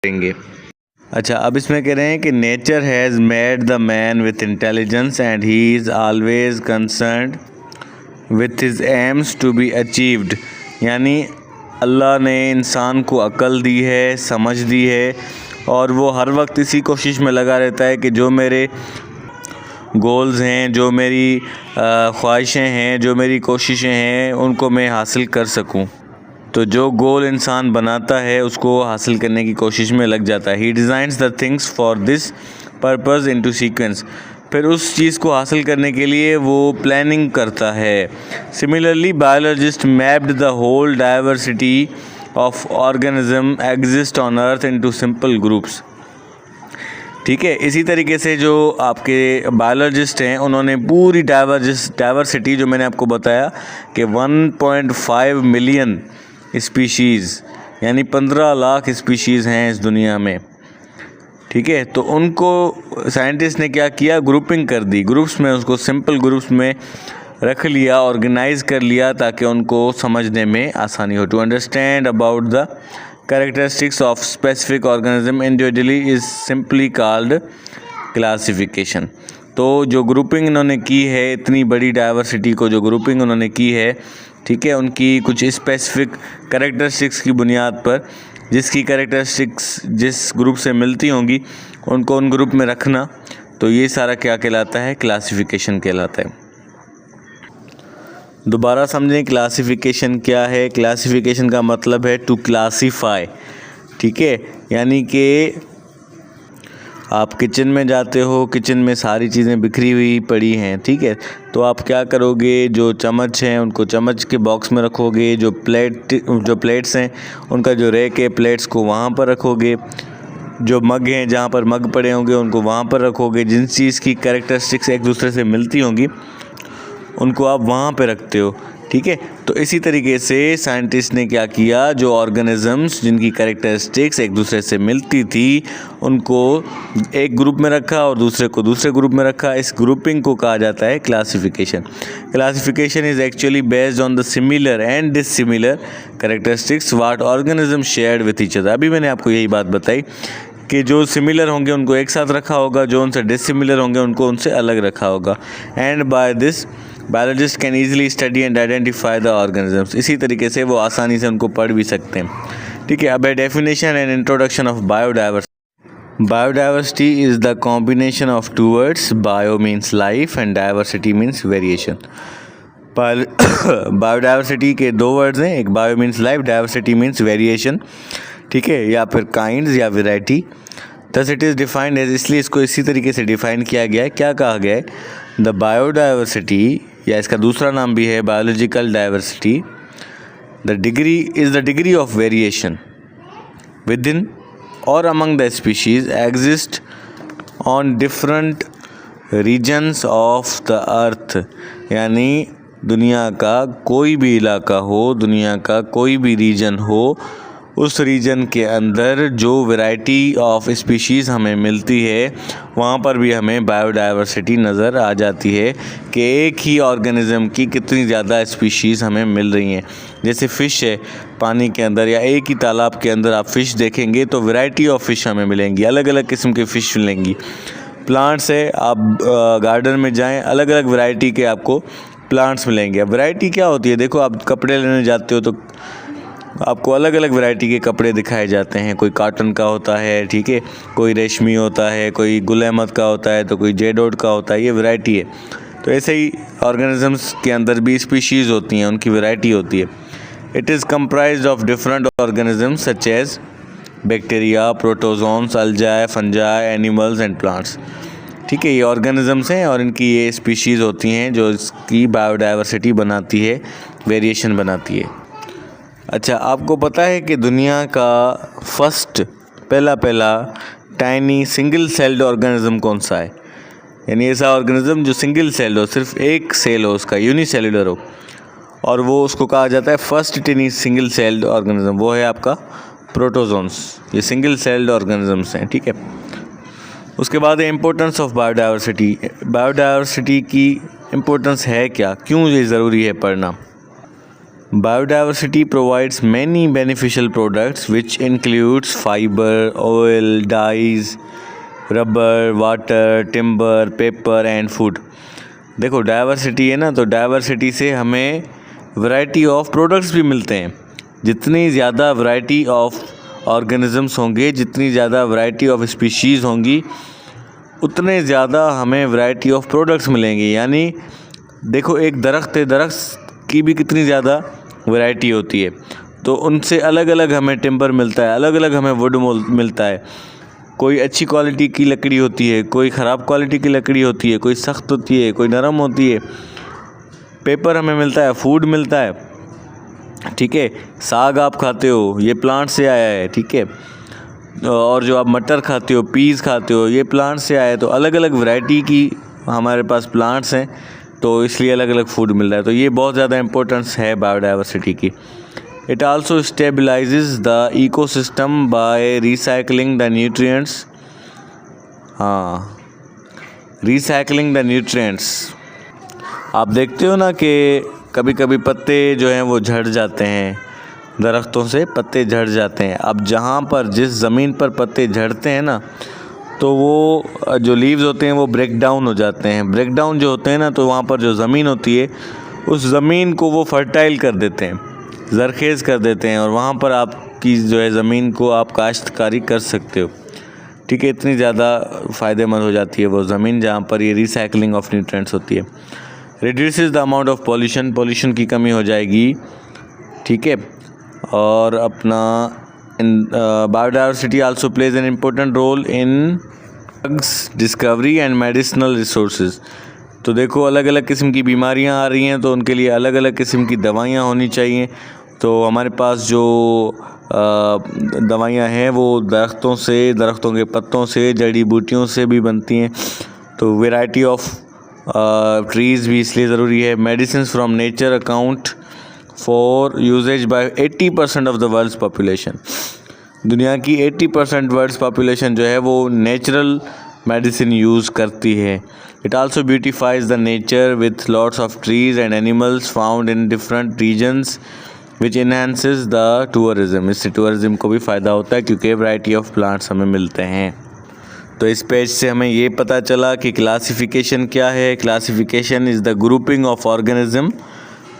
करेंगे। अच्छा, अब इसमें कह रहे हैं कि nature has made the man with intelligence and he is always concerned with his aims to be achieved. यानी अल्लाह ने इंसान को अक्ल दी है, समझ दी है, और वो हर वक्त इसी कोशिश में लगा रहता है कि जो मेरे गोल्स हैं, जो मेरी ख्वाहिशें हैं, जो मेरी कोशिशें हैं, उनको मैं हासिल कर सकूं। तो जो गोल इंसान बनाता है उसको हासिल करने की कोशिश में लग जाता है। He designs the things for this purpose into sequence. फिर उस चीज़ को हासिल करने के लिए वो प्लानिंग करता है। Similarly biologist mapped the whole diversity of organism exist on earth into simple groups. ठीक है, इसी तरीके से जो आपके बायोलॉजिस्ट हैं उन्होंने पूरी डाइवर्सिटी जो मैंने आपको बताया कि 1.5 मिलियन स्पीशीज़ यानी 15 लाख स्पीशीज़ हैं इस दुनिया में। ठीक है, तो उनको साइंटिस्ट ने क्या किया, ग्रुपिंग कर दी, ग्रुप्स में, उसको सिंपल ग्रुप्स में रख लिया, ऑर्गेनाइज कर लिया ताकि उनको समझने में आसानी हो। To understand about the characteristics of specific organism individually is simply called classification. तो जो ग्रुपिंग इन्होंने की है, इतनी बड़ी डाइवर्सिटी को जो ग्रुपिंग उन्होंने की है, ठीक है, उनकी कुछ स्पेसिफिक कैरेक्टरिस्टिक्स की बुनियाद पर, जिसकी कैरेक्टरिस्टिक्स जिस ग्रुप से मिलती होंगी उनको उन ग्रुप में रखना, तो ये सारा क्या कहलाता है, क्लासिफिकेशन कहलाता है। दोबारा समझें क्लासिफिकेशन क्या है। क्लासिफिकेशन का मतलब है टू क्लासीफाई। ठीक है, यानी कि आप किचन में जाते हो, किचन में सारी चीज़ें बिखरी हुई पड़ी हैं, ठीक है, तो आप क्या करोगे, जो चम्मच हैं उनको चम्मच के बॉक्स में रखोगे, जो प्लेट्स हैं उनका जो रैक है प्लेट्स को वहाँ पर रखोगे, जो मग हैं जहाँ पर मग पड़े होंगे उनको वहाँ पर रखोगे, जिन चीज़ की कैरेक्टरिस्टिक्स एक दूसरे से मिलती होंगी उनको आप वहाँ पे रखते हो। ठीक है, तो इसी तरीके से साइंटिस्ट ने क्या किया, जो ऑर्गेनिजम्स जिनकी कैरेक्टरिस्टिक्स एक दूसरे से मिलती थी उनको एक ग्रुप में रखा और दूसरे को दूसरे ग्रुप में रखा। इस ग्रुपिंग को कहा जाता है classification. Classification is actually based on the similar and dissimilar characteristics what organism shared with each other. अभी मैंने आपको यही बात बताई कि जो सिमिलर होंगे उनको एक साथ रखा होगा, जो उनसे डिसिमिलर होंगे उनको उनसे अलग रखा होगा। And by this biologist can easily study and identify the organisms. इसी तरीके से वो आसानी से उनको पढ़ भी सकते हैं। ठीक है, अब है definition and introduction of biodiversity. Biodiversity is the combination of two words, bio means life and diversity means variation. Biodiversity के दो वर्ड्स हैं, एक bio means life, diversity means variation, ठीक है, या फिर काइंड्स या variety. Thus it is defined as, इसलिए इसको इसी तरीके से डिफाइन किया गया है। क्या कहा गया है, द बायोडाइवर्सिटी, या इसका दूसरा नाम भी है biological diversity, the degree is the degree of variation within और among the species exist on different regions of the earth. यानी दुनिया का कोई भी इलाका हो, दुनिया का कोई भी रीजन हो, उस रीजन के अंदर जो वैरायटी ऑफ स्पीशीज़ हमें मिलती है वहाँ पर भी हमें बायोडाइवर्सिटी नज़र आ जाती है कि एक ही ऑर्गेनिज़म की कितनी ज़्यादा स्पीशीज़ हमें मिल रही हैं। जैसे फ़िश है पानी के अंदर, या एक ही तालाब के अंदर आप फ़िश देखेंगे तो वैरायटी ऑफ फ़िश हमें मिलेंगी, अलग अलग किस्म के फ़िश मिलेंगी। प्लांट्स है, आप गार्डन में जाएँ, अलग अलग वैरायटी के आपको प्लांट्स मिलेंगे। अब वैरायटी क्या होती है, देखो आप कपड़े लेने जाते हो तो आपको अलग अलग वैरायटी के कपड़े दिखाए जाते हैं। कोई कॉटन का होता है, ठीक है, कोई रेशमी होता है, कोई गुल अहमद का होता है, तो कोई जेडोड का होता है, ये वैरायटी है। तो ऐसे ही ऑर्गेनिजम्स के अंदर भी स्पीशीज़ होती हैं, उनकी वैरायटी होती है। It is comprised of different organisms such as bacteria, protozoans, algae, fungi, animals and plants. ठीक है, ये ऑर्गेनिजम्स हैं और इनकी ये स्पीशीज़ होती हैं जो इसकी बायोडाइवर्सिटी बनाती है, वेरिएशन बनाती है। अच्छा, आपको पता है कि दुनिया का पहला टाइनी सिंगल सेल्ड ऑर्गेनिज्म कौन सा है? यानी ऐसा ऑर्गेनिज्म जो सिंगल सेल्ड हो, सिर्फ एक सेल हो उसका, यूनिसेलुलर हो, और वो उसको कहा जाता है फर्स्ट टिनी सिंगल सेल्ड ऑर्गेनिज्म, वो है आपका प्रोटोजोन्स। ये सिंगल सेल्ड ऑर्गेनिजम्स हैं, ठीक है। उसके बाद है इम्पोर्टेंस ऑफ बायोडाइवर्सिटी। बायोडाइवर्सिटी की इम्पोर्टेंस है क्या, क्यों ये ज़रूरी है पढ़ना? Biodiversity provides many beneficial products which includes fiber, oil, dyes, rubber, water, timber, paper and food. देखो डाइवर्सिटी है ना, तो डाइवर्सिटी से हमें वैरायटी ऑफ प्रोडक्ट्स भी मिलते हैं। जितनी ज़्यादा वैरायटी ऑफ ऑर्गेनिजम्स होंगे, जितनी ज़्यादा वैरायटी ऑफ स्पीशीज़ होंगी, उतने ज़्यादा हमें वैरायटी ऑफ प्रोडक्ट्स मिलेंगे। यानी देखो एक दरख्त है, दरख्त की भी कितनी ज़्यादा वैरायटी होती है, तो उनसे अलग अलग हमें टिम्बर मिलता है, अलग अलग हमें वुड मिलता है। कोई अच्छी क्वालिटी की लकड़ी होती है, कोई ख़राब क्वालिटी की लकड़ी होती है, कोई सख्त होती है, कोई नरम होती है। पेपर हमें मिलता है, फूड मिलता है, ठीक है। साग आप खाते हो, ये प्लांट से आया है, ठीक है। और जो आप मटर खाते हो, पीस खाते हो, ये प्लांट से आया है। तो अलग अलग वैरायटी की हमारे पास प्लांट्स हैं, तो इसलिए अलग अलग फूड मिल रहा है। तो ये बहुत ज़्यादा इम्पोर्टेंस है बायोडाइवर्सिटी की। It also stabilises the ecosystem by recycling the nutrients. हाँ, रिसाइकलिंग द न्यूट्रिएंट्स। आप देखते हो ना कि कभी कभी पत्ते जो हैं वो झड़ जाते हैं, दरख्तों से पत्ते झड़ जाते हैं। अब जहाँ पर जिस ज़मीन पर पत्ते झड़ते हैं ना, तो वो जो लीव्स होते हैं वो ब्रेक डाउन हो जाते हैं। ब्रेक डाउन जो होते हैं ना, तो वहाँ पर जो ज़मीन होती है, उस ज़मीन को वो फर्टाइल कर देते हैं, ज़रखेज़ कर देते हैं, और वहाँ पर आपकी जो है ज़मीन को आप काश्तकारी कर सकते हो, ठीक है। इतनी ज़्यादा फ़ायदेमंद हो जाती है वो ज़मीन जहाँ पर ये रिसाइकलिंग ऑफ न्यूट्रिएंट्स होती है। Reduces the amount of pollution, pollution की कमी हो जाएगी, ठीक है। और अपना biodiversity also plays an important role in drugs discovery and medicinal resources. तो देखो अलग अलग किस्म की बीमारियां आ रही हैं, तो उनके लिए अलग अलग किस्म की दवाइयां होनी चाहिए। तो हमारे पास जो दवाइयां हैं वो दरख्तों से, दरख्तों के पत्तों से, जड़ी बूटियों से भी बनती हैं। तो वैरायटी ऑफ ट्रीज़ भी इसलिए ज़रूरी है। Medicine from nature account for usages by 80% of the world's population. दुनिया की 80% वर्ल्ड्स पॉपुलेशन जो है वो नेचुरल मेडिसिन यूज़ करती है। It also beautifies the nature with lots of trees and animals found in different regions which enhances the tourism. इससे tourism को भी फ़ायदा होता है क्योंकि वैरायटी ऑफ प्लांट्स हमें मिलते हैं। तो इस पेज से हमें ये पता चला कि क्लासिफिकेशन क्या है। Classification is the grouping of organism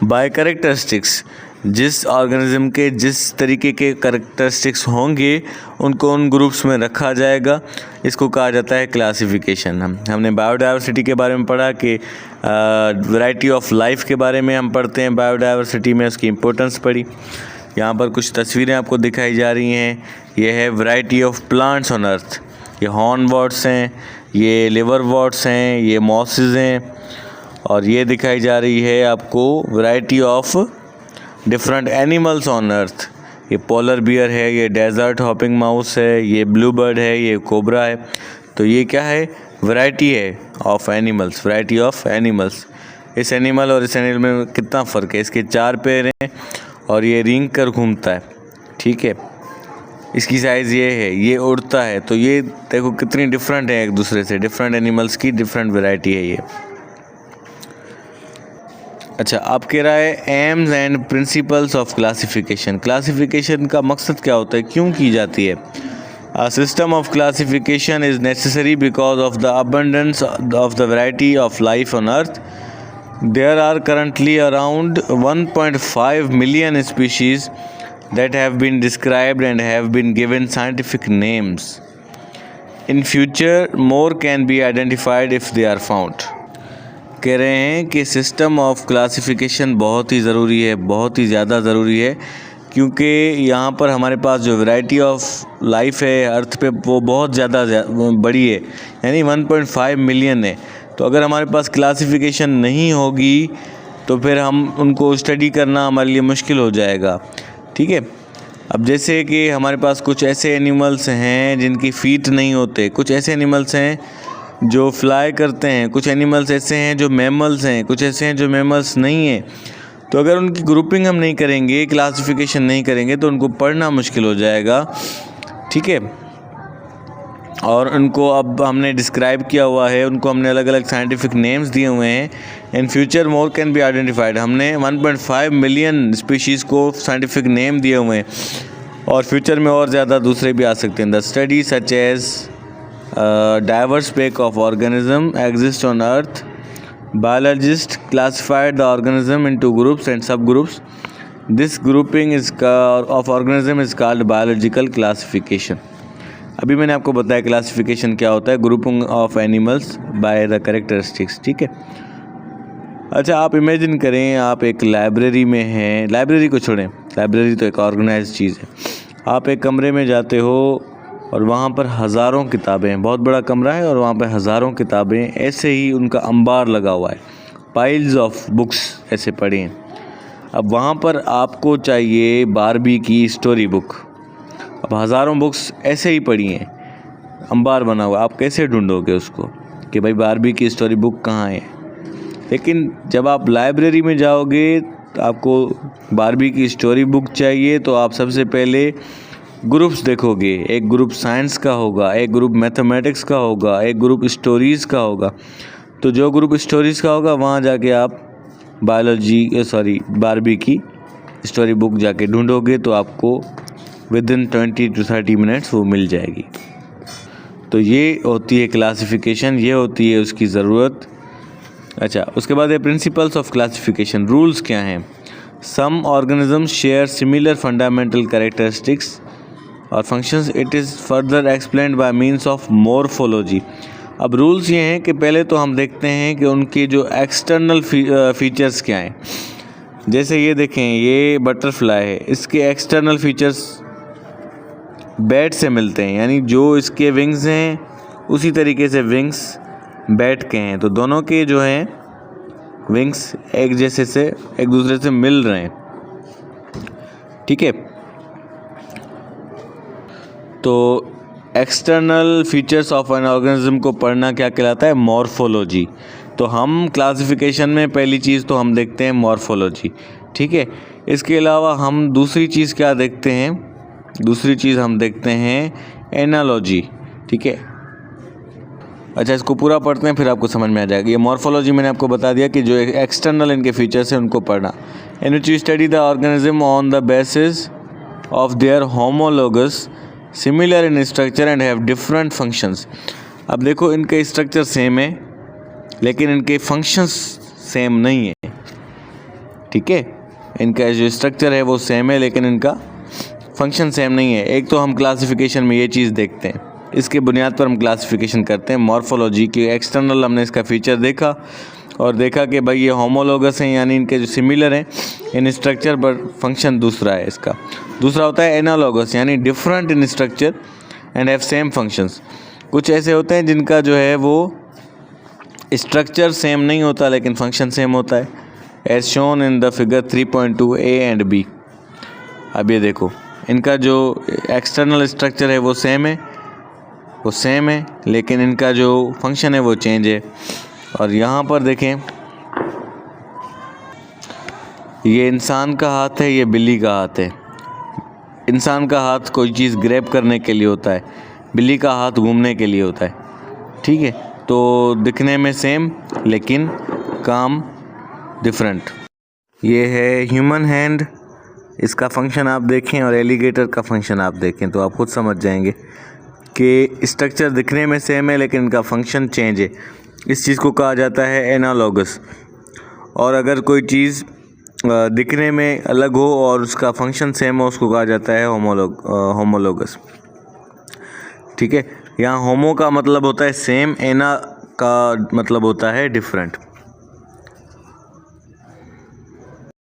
by characteristics. जिस ऑर्गेनिज्म के जिस तरीके के कैरेक्टरिस्टिक्स होंगे उनको उन ग्रुप्स में रखा जाएगा, इसको कहा जाता है क्लासिफिकेशन। हमने बायोडाइवर्सिटी के बारे में पढ़ा कि वैरायटी ऑफ लाइफ के बारे में हम पढ़ते हैं बायोडाइवर्सिटी में, उसकी इम्पोर्टेंस पढ़ी। यहाँ पर कुछ तस्वीरें आपको दिखाई जा रही हैं। ये है variety of plants on earth. ये हॉर्नवॉर्ट्स हैं, ये लिवरवॉर्ट्स हैं, ये मॉसेस हैं, और ये दिखाई जा रही है आपको variety of different animals on earth. ये पोलर बियर है, ये डेजर्ट हॉपिंग माउस है, ये ब्लू बर्ड है, ये कोबरा है। तो ये क्या है? वैरायटी है of animals, variety of animals. इस एनिमल और इस एनिमल में कितना फ़र्क है? इसके 4 पैर हैं और ये रेंग कर घूमता है, ठीक है। इसकी साइज़ ये है, ये उड़ता है। तो ये देखो कितनी डिफरेंट है एक दूसरे से, डिफरेंट एनिमल्स की डिफरेंट वैरायटी है ये। अच्छा, आप कह रहा है AIIMS and principles of classification. Classification का मकसद क्या होता है, क्यों की जाती है? A system of classification is necessary because of the abundance of the variety of life on earth. There are currently around 1.5 million species that have been described and have been given scientific names. In future, more can be identified if they are found. कह रहे हैं कि system of classification बहुत ही ज़रूरी है, बहुत ही ज़्यादा ज़रूरी है, क्योंकि यहाँ पर हमारे पास जो वैरायटी ऑफ लाइफ है अर्थ पे वो बहुत ज़्यादा बड़ी है, यानी 1.5 मिलियन है। तो अगर हमारे पास क्लासिफिकेशन नहीं होगी तो फिर हम उनको स्टडी करना हमारे लिए मुश्किल हो जाएगा, ठीक है। अब जैसे कि हमारे पास कुछ ऐसे एनिमल्स हैं जिनकी फीट नहीं होते, कुछ ऐसे एनिमल्स हैं जो फ्लाई करते हैं, कुछ एनिमल्स ऐसे हैं जो मैमल्स हैं, कुछ ऐसे हैं जो मैमल्स नहीं हैं। तो अगर उनकी ग्रुपिंग हम नहीं करेंगे, क्लासिफिकेशन नहीं करेंगे, तो उनको पढ़ना मुश्किल हो जाएगा, ठीक है। और उनको अब हमने डिस्क्राइब किया हुआ है, उनको हमने अलग अलग साइंटिफिक नेम्स दिए हुए हैं। In future more can be identified, हमने 1.5 मिलियन स्पीशीज़ को साइंटिफिक नेम दिए हुए हैं और फ्यूचर में और ज़्यादा दूसरे भी आ सकते हैं। The study such as diverse pack of organism exist on earth, biologists classified the organism into groups and subgroups. This grouping of organism is called biological classification. अभी मैंने आपको बताया क्लासिफिकेशन क्या होता है, grouping of animals by the characteristics, ठीक है। अच्छा, आप इमेजिन करें आप एक लाइब्रेरी में हैं, लाइब्रेरी को छोड़ें, लाइब्रेरी तो एक ऑर्गेनाइज्ड चीज़ है। आप एक कमरे में जाते हो और वहाँ पर हज़ारों किताबें हैं, बहुत बड़ा कमरा है और वहाँ पर हज़ारों किताबें ऐसे ही उनका अंबार लगा हुआ है, पाइल्स ऑफ बुक्स ऐसे पड़े हैं। अब वहाँ पर आपको चाहिए बारबी की स्टोरी बुक। अब हज़ारों बुक्स ऐसे ही पड़ी हैं, अंबार बना हुआ, आप कैसे ढूंढोगे उसको कि भाई बारबी की स्टोरी बुक कहाँ है। लेकिन जब आप लाइब्रेरी में जाओगे तो आपको बारबी की स्टोरी बुक चाहिए, तो आप सबसे पहले ग्रुप्स देखोगे। एक ग्रुप साइंस का होगा, एक ग्रुप मैथमेटिक्स का होगा, एक ग्रुप स्टोरीज़ का होगा। तो जो ग्रुप स्टोरीज़ का होगा वहाँ जाके आप बारबी की स्टोरी बुक जाके ढूंढोगे तो आपको विदिन 20 to 30 मिनट्स वो मिल जाएगी। तो ये होती है क्लासिफिकेशन, ये होती है उसकी ज़रूरत। अच्छा, उसके बाद है प्रिंसिपल्स ऑफ क्लासिफिकेशन। रूल्स क्या हैं? Some organisms share similar fundamental characteristics और functions. It is further explained by means of morphology. अब रूल्स ये हैं कि पहले तो हम देखते हैं कि उनके जो एक्सटर्नल फीचर्स क्या हैं। जैसे ये देखें, ये बटरफ्लाई है, इसके एक्सटर्नल फीचर्स बैट से मिलते हैं, यानी जो इसके विंग्स हैं उसी तरीके से विंग्स बैट के हैं। तो दोनों के जो हैं विंग्स एक जैसे से एक दूसरे से मिल रहे हैं, ठीक है। तो external features of an organism को पढ़ना क्या कहलाता है? मॉर्फोलॉजी। तो हम क्लासिफिकेशन में पहली चीज़ तो हम देखते हैं मॉर्फोलॉजी, ठीक है। इसके अलावा हम दूसरी चीज़ क्या देखते हैं? दूसरी चीज़ हम देखते हैं एनालॉजी, ठीक है। अच्छा, इसको पूरा पढ़ते हैं फिर आपको समझ में आ जाएगा। ये मॉर्फोलॉजी मैंने आपको बता दिया कि जो एक्सटर्नल इनके फीचर्स हैं उनको पढ़ना। In which you study the organism on the basis of their homologous similar in structure and have different functions. अब देखो, इनके स्ट्रक्चर सेम है लेकिन इनके फंक्शंस सेम नहीं है, ठीक है। इनका जो स्ट्रक्चर है वो सेम है लेकिन इनका फंक्शन सेम नहीं है। एक तो हम क्लासिफिकेशन में ये चीज़ देखते हैं, इसके बुनियाद पर हम क्लासिफिकेशन करते हैं मॉर्फोलॉजी की। एक्सटर्नल हमने इसका फीचर देखा और देखा कि भाई ये होमोलोगस हैं, यानी इनके जो सिमिलर हैं इन स्ट्रक्चर, पर फंक्शन दूसरा है इसका। दूसरा होता है एनालॉगस, यानी different in structure and have same functions. कुछ ऐसे होते हैं जिनका जो है वो स्ट्रक्चर सेम नहीं होता लेकिन फंक्शन सेम होता है, as shown in the figure 3.2 A and B। अब ये देखो, इनका जो एक्सटर्नल स्ट्रक्चर है वो सेम है लेकिन इनका जो फंक्शन है वो चेंज है। और यहाँ पर देखें, ये इंसान का हाथ है, ये बिल्ली का हाथ है। इंसान का हाथ कोई चीज़ ग्रैब करने के लिए होता है, बिल्ली का हाथ घूमने के लिए होता है, ठीक है। तो दिखने में सेम लेकिन काम डिफरेंट। ये है ह्यूमन हैंड, इसका फंक्शन आप देखें और एलिगेटर का फंक्शन आप देखें तो आप खुद समझ जाएंगे कि स्ट्रक्चर दिखने में सेम है लेकिन इनका फंक्शन चेंज है। इस चीज़ को कहा जाता है एनालॉगस। और अगर कोई चीज़ दिखने में अलग हो और उसका फंक्शन सेम हो उसको कहा जाता है होमोलोगस, ठीक है। यहाँ होमो का मतलब होता है सेम, एना का मतलब होता है डिफरेंट।